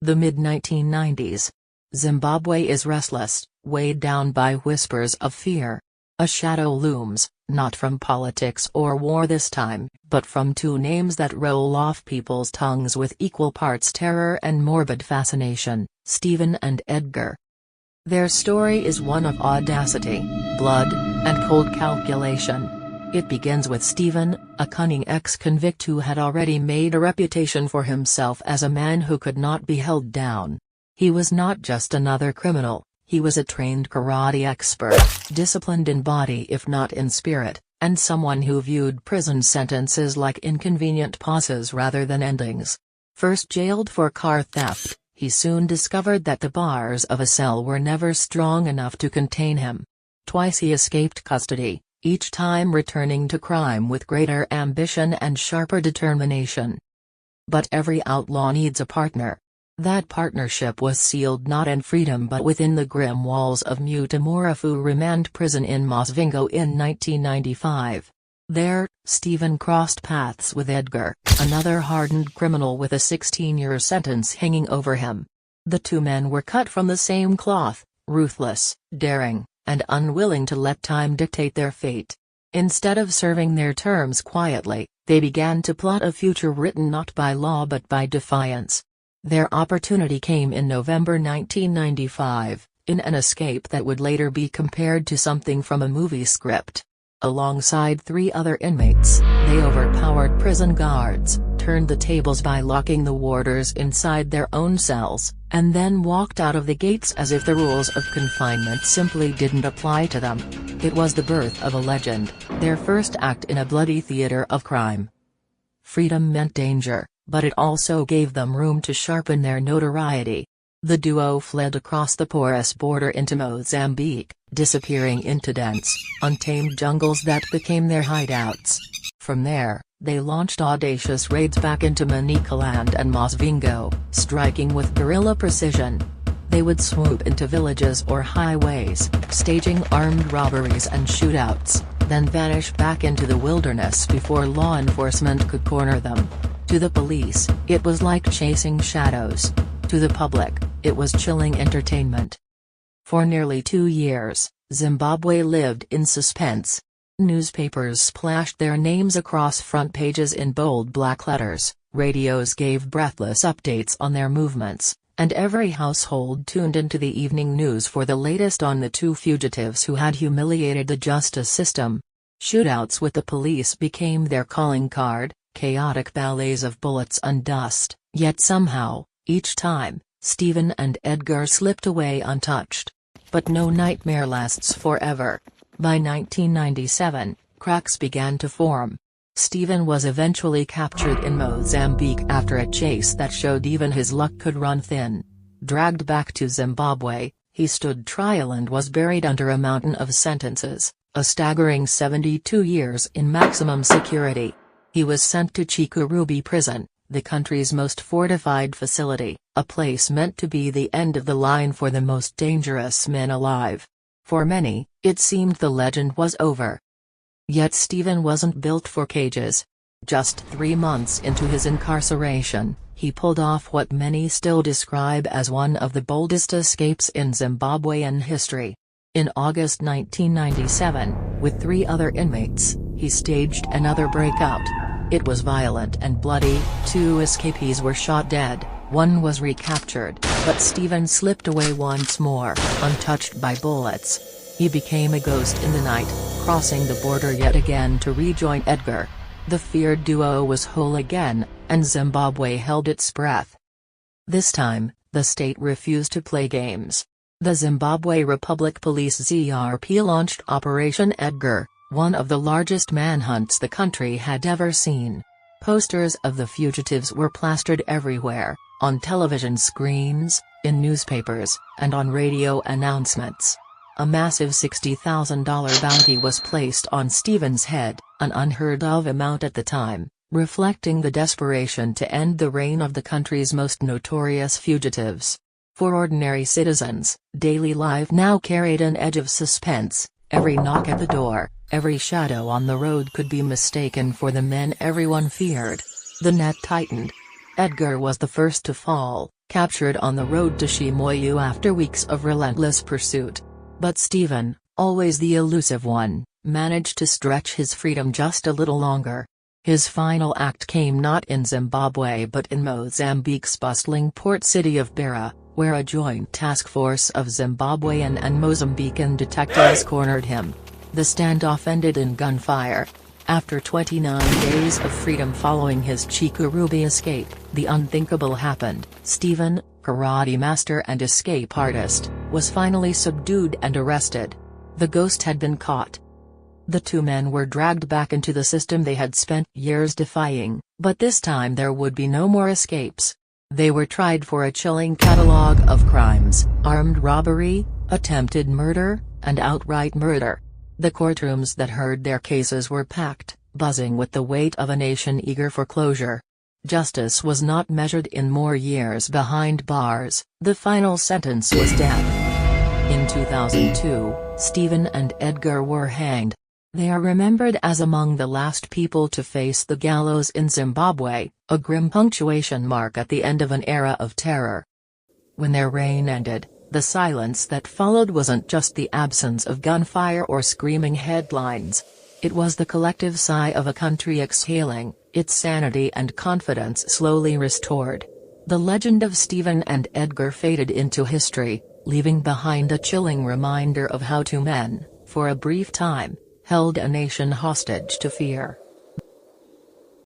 The mid-1990s. Zimbabwe is restless, weighed down by whispers of fear. A shadow looms, not from politics or war this time, but from two names that roll off people's tongues with equal parts terror and morbid fascination: Stephen and Edgar. Their story is one of audacity, blood, and cold calculation. It begins with Stephen, a cunning ex-convict who had already made a reputation for himself as a man who could not be held down. He was not just another criminal, he was a trained karate expert, disciplined in body if not in spirit, and someone who viewed prison sentences like inconvenient pauses rather than endings. First jailed for car theft, he soon discovered that the bars of a cell were never strong enough to contain him. Twice he escaped custody, each time returning to crime with greater ambition and sharper determination. But every outlaw needs a partner. That partnership was sealed not in freedom but within the grim walls of Mutamorafu Remand Prison in Masvingo in 1995. There, Stephen crossed paths with Edgar, another hardened criminal with a 16-year sentence hanging over him. The two men were cut from the same cloth, ruthless, daring, and unwilling to let time dictate their fate. Instead of serving their terms quietly, they began to plot a future written not by law but by defiance. Their opportunity came in November 1995, in an escape that would later be compared to something from a movie script. Alongside 3 other inmates, they overpowered prison guards, turned the tables by locking the warders inside their own cells, and then walked out of the gates as if the rules of confinement simply didn't apply to them. It was the birth of a legend, their first act in a bloody theater of crime. Freedom meant danger, but it also gave them room to sharpen their notoriety. The duo fled across the porous border into Mozambique, disappearing into dense, untamed jungles that became their hideouts. From there, they launched audacious raids back into Manicaland and Masvingo, striking with guerrilla precision. They would swoop into villages or highways, staging armed robberies and shootouts, then vanish back into the wilderness before law enforcement could corner them. To the police, it was like chasing shadows. To the public, it was chilling entertainment. For nearly 2 years, Zimbabwe lived in suspense. Newspapers splashed their names across front pages in bold black letters, radios gave breathless updates on their movements, and every household tuned into the evening news for the latest on the 2 fugitives who had humiliated the justice system. Shootouts with the police became their calling card, chaotic ballets of bullets and dust, yet somehow, each time, Stephen and Edgar slipped away untouched. But no nightmare lasts forever. By 1997, cracks began to form. Stephen was eventually captured in Mozambique after a chase that showed even his luck could run thin. Dragged back to Zimbabwe, he stood trial and was buried under a mountain of sentences, a staggering 72 years in maximum security. He was sent to Chikurubi prison, the country's most fortified facility, a place meant to be the end of the line for the most dangerous men alive. For many, it seemed the legend was over. Yet Stephen wasn't built for cages. Just 3 months into his incarceration, he pulled off what many still describe as one of the boldest escapes in Zimbabwean history. In August 1997, with 3 other inmates, he staged another breakout. It was violent and bloody. 2 escapees were shot dead, 1 was recaptured, but Stephen slipped away once more, untouched by bullets. He became a ghost in the night, crossing the border yet again to rejoin Edgar. The feared duo was whole again, and Zimbabwe held its breath. This time, the state refused to play games. The Zimbabwe Republic Police ZRP launched Operation Edgar, one of the largest manhunts the country had ever seen. Posters of the fugitives were plastered everywhere, on television screens, in newspapers, and on radio announcements. A massive $60,000 bounty was placed on Stephen's head, an unheard-of amount at the time, reflecting the desperation to end the reign of the country's most notorious fugitives. For ordinary citizens, daily life now carried an edge of suspense. Every knock at the door, every shadow on the road could be mistaken for the men everyone feared. The net tightened. Edgar was the first to fall, captured on the road to Chimoio after weeks of relentless pursuit. But Stephen, always the elusive one, managed to stretch his freedom just a little longer. His final act came not in Zimbabwe but in Mozambique's bustling port city of Beira, where a joint task force of Zimbabwean and Mozambican detectives cornered him. The standoff ended in gunfire. After 29 days of freedom following his Chikurubi escape, the unthinkable happened. Stephen, karate master and escape artist, was finally subdued and arrested. The ghost had been caught. The two men were dragged back into the system they had spent years defying, but this time there would be no more escapes. They were tried for a chilling catalogue of crimes: armed robbery, attempted murder, and outright murder. The courtrooms that heard their cases were packed, buzzing with the weight of a nation eager for closure. Justice was not measured in more years behind bars, the final sentence was death. In 2002, Stephen and Edgar were hanged. They are remembered as among the last people to face the gallows in Zimbabwe, a grim punctuation mark at the end of an era of terror. When their reign ended, the silence that followed wasn't just the absence of gunfire or screaming headlines. It was the collective sigh of a country exhaling, its sanity and confidence slowly restored. The legend of Stephen and Edgar faded into history, leaving behind a chilling reminder of how two men, for a brief time, held a nation hostage to fear.